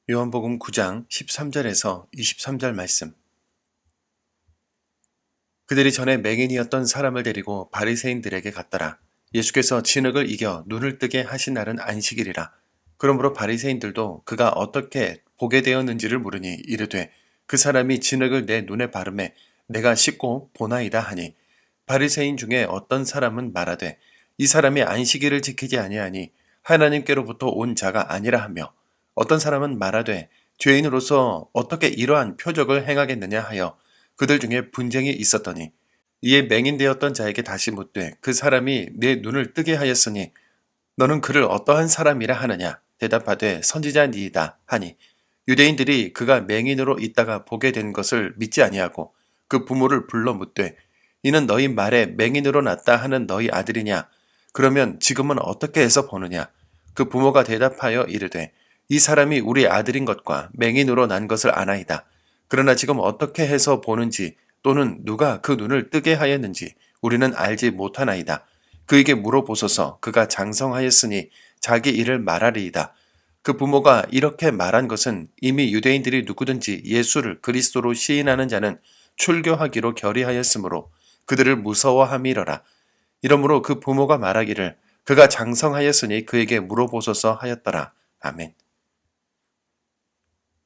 요한복음 9장 13절에서 23절 말씀. 그들이 전에 맹인이었던 사람을 데리고 바리새인들에게 갔더라. 예수께서 진흙을 이겨 눈을 뜨게 하신 날은 안식일이라. 그러므로 바리새인들도 그가 어떻게 보게 되었는지를 물으니 이르되 그 사람이 진흙을 내 눈에 바르매 내가 씻고 보나이다 하니, 바리새인 중에 어떤 사람은 말하되 이 사람이 안식일을 지키지 아니하니 하나님께로부터 온 자가 아니라 하며, 어떤 사람은 말하되 죄인으로서 어떻게 이러한 표적을 행하겠느냐 하여 그들 중에 분쟁이 있었더니, 이에 맹인되었던 자에게 다시 묻되 그 사람이 내 눈을 뜨게 하였으니 너는 그를 어떠한 사람이라 하느냐. 대답하되 선지자니이다 하니, 유대인들이 그가 맹인으로 있다가 보게 된 것을 믿지 아니하고 그 부모를 불러 묻되 이는 너희 말에 맹인으로 났다 하는 너희 아들이냐. 그러면 지금은 어떻게 해서 보느냐. 그 부모가 대답하여 이르되 이 사람이 우리 아들인 것과 맹인으로 난 것을 아나이다. 그러나 지금 어떻게 해서 보는지 또는 누가 그 눈을 뜨게 하였는지 우리는 알지 못하나이다. 그에게 물어보소서. 그가 장성하였으니 자기 일을 말하리이다. 그 부모가 이렇게 말한 것은 이미 유대인들이 누구든지 예수를 그리스도로 시인하는 자는 출교하기로 결의하였으므로 그들을 무서워함이러라. 이러므로 그 부모가 말하기를 그가 장성하였으니 그에게 물어보소서 하였더라. 아멘.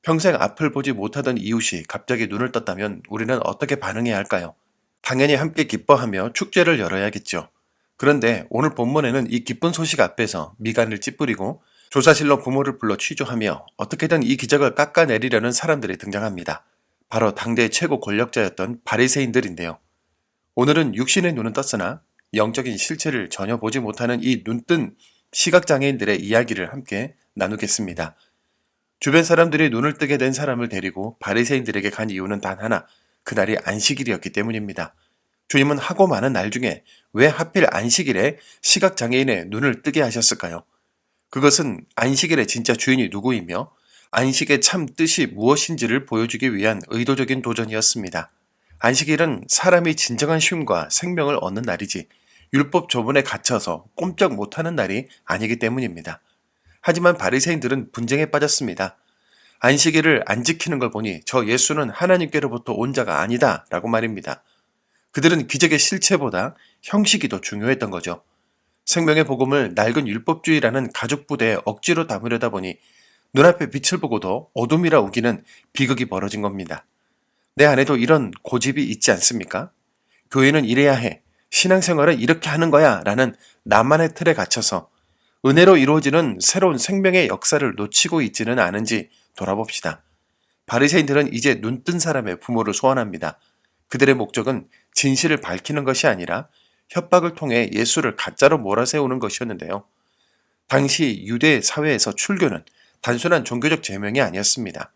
평생 앞을 보지 못하던 이웃이 갑자기 눈을 떴다면 우리는 어떻게 반응해야 할까요? 당연히 함께 기뻐하며 축제를 열어야겠죠. 그런데 오늘 본문에는 이 기쁜 소식 앞에서 미간을 찌푸리고 조사실로 부모를 불러 취조하며 어떻게든 이 기적을 깎아내리려는 사람들이 등장합니다. 바로 당대의 최고 권력자였던 바리새인들인데요. 오늘은 육신의 눈은 떴으나 영적인 실체를 전혀 보지 못하는 이 눈뜬 시각장애인들의 이야기를 함께 나누겠습니다. 주변 사람들이 눈을 뜨게 된 사람을 데리고 바리새인들에게 간 이유는 단 하나, 그날이 안식일이었기 때문입니다. 주님은 하고 많은 날 중에 왜 하필 안식일에 시각장애인의 눈을 뜨게 하셨을까요? 그것은 안식일의 진짜 주인이 누구이며 안식의 참 뜻이 무엇인지를 보여주기 위한 의도적인 도전이었습니다. 안식일은 사람이 진정한 쉼과 생명을 얻는 날이지 율법 조문에 갇혀서 꼼짝 못하는 날이 아니기 때문입니다. 하지만 바리새인들은 분쟁에 빠졌습니다. 안식일을 안 지키는 걸 보니 저 예수는 하나님께로부터 온 자가 아니다 라고 말입니다. 그들은 기적의 실체보다 형식이 더 중요했던 거죠. 생명의 복음을 낡은 율법주의라는 가죽부대에 억지로 담으려다 보니 눈앞에 빛을 보고도 어둠이라 우기는 비극이 벌어진 겁니다. 내 안에도 이런 고집이 있지 않습니까? 교회는 이래야 해, 신앙생활은 이렇게 하는 거야 라는 나만의 틀에 갇혀서 은혜로 이루어지는 새로운 생명의 역사를 놓치고 있지는 않은지 돌아봅시다. 바리새인들은 이제 눈뜬 사람의 부모를 소환합니다. 그들의 목적은 진실을 밝히는 것이 아니라 협박을 통해 예수를 가짜로 몰아세우는 것이었는데요. 당시 유대 사회에서 출교는 단순한 종교적 제명이 아니었습니다.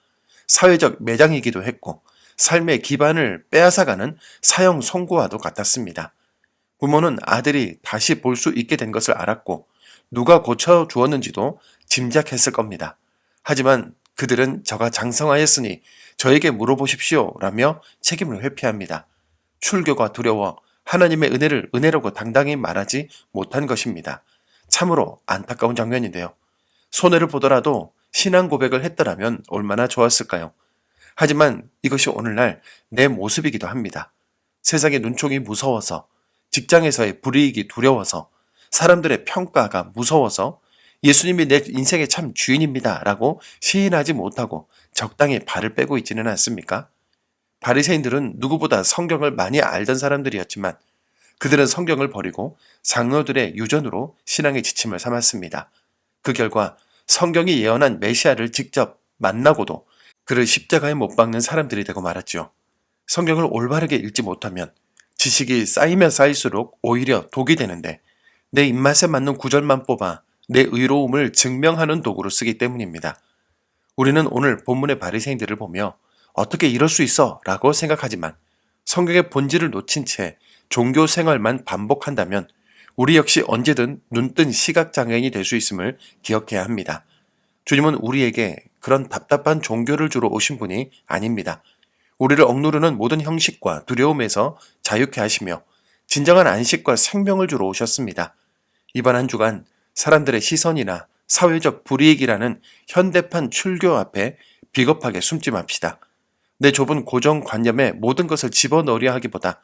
사회적 매장이기도 했고 삶의 기반을 빼앗아가는 사형 선고와도 같았습니다. 부모는 아들이 다시 볼 수 있게 된 것을 알았고 누가 고쳐주었는지도 짐작했을 겁니다. 하지만 그들은 저가 장성하였으니 저에게 물어보십시오 라며 책임을 회피합니다. 출교가 두려워 하나님의 은혜를 은혜라고 당당히 말하지 못한 것입니다. 참으로 안타까운 장면인데요. 손해를 보더라도 신앙 고백을 했더라면 얼마나 좋았을까요? 하지만 이것이 오늘날 내 모습이기도 합니다. 세상의 눈총이 무서워서, 직장에서의 불이익이 두려워서, 사람들의 평가가 무서워서 예수님이 내 인생의 참 주인입니다 라고 시인하지 못하고 적당히 발을 빼고 있지는 않습니까? 바리새인들은 누구보다 성경을 많이 알던 사람들이었지만 그들은 성경을 버리고 장로들의 유전으로 신앙의 지침을 삼았습니다. 그 결과 성경이 예언한 메시아를 직접 만나고도 그를 십자가에 못 박는 사람들이 되고 말았죠. 성경을 올바르게 읽지 못하면 지식이 쌓이면 쌓일수록 오히려 독이 되는데 내 입맛에 맞는 구절만 뽑아 내 의로움을 증명하는 도구로 쓰기 때문입니다. 우리는 오늘 본문의 바리새인들을 보며 어떻게 이럴 수 있어? 라고 생각하지만 성경의 본질을 놓친 채 종교 생활만 반복한다면 우리 역시 언제든 눈뜬 시각장애인이 될 수 있음을 기억해야 합니다. 주님은 우리에게 그런 답답한 종교를 주러 오신 분이 아닙니다. 우리를 억누르는 모든 형식과 두려움에서 자유케 하시며 진정한 안식과 생명을 주러 오셨습니다. 이번 한 주간 사람들의 시선이나 사회적 불이익이라는 현대판 출교 앞에 비겁하게 숨지 맙시다. 내 좁은 고정관념에 모든 것을 집어넣으려 하기보다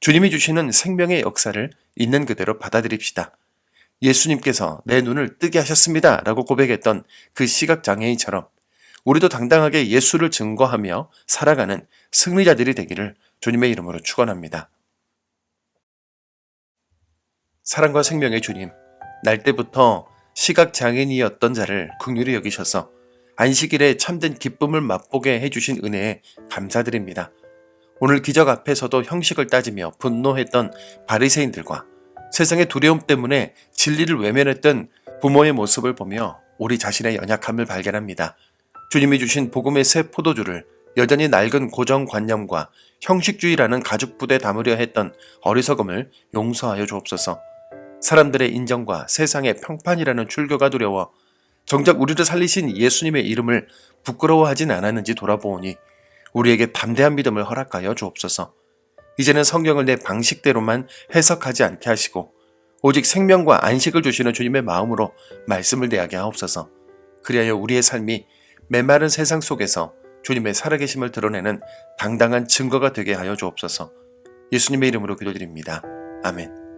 주님이 주시는 생명의 역사를 있는 그대로 받아들입시다. 예수님께서 내 눈을 뜨게 하셨습니다 라고 고백했던 그 시각장애인처럼 우리도 당당하게 예수를 증거하며 살아가는 승리자들이 되기를 주님의 이름으로 축원합니다. 사랑과 생명의 주님, 날 때부터 시각장애인이었던 자를 긍휼히 여기셔서 안식일에 참된 기쁨을 맛보게 해주신 은혜에 감사드립니다. 오늘 기적 앞에서도 형식을 따지며 분노했던 바리새인들과 세상의 두려움 때문에 진리를 외면했던 부모의 모습을 보며 우리 자신의 연약함을 발견합니다. 주님이 주신 복음의 새 포도주를 여전히 낡은 고정관념과 형식주의라는 가죽부대에 담으려 했던 어리석음을 용서하여 주옵소서. 사람들의 인정과 세상의 평판이라는 출교가 두려워 정작 우리를 살리신 예수님의 이름을 부끄러워하진 않았는지 돌아보니 우리에게 담대한 믿음을 허락하여 주옵소서. 이제는 성경을 내 방식대로만 해석하지 않게 하시고 오직 생명과 안식을 주시는 주님의 마음으로 말씀을 대하게 하옵소서. 그리하여 우리의 삶이 메마른 세상 속에서 주님의 살아계심을 드러내는 당당한 증거가 되게 하여 주옵소서. 예수님의 이름으로 기도드립니다. 아멘.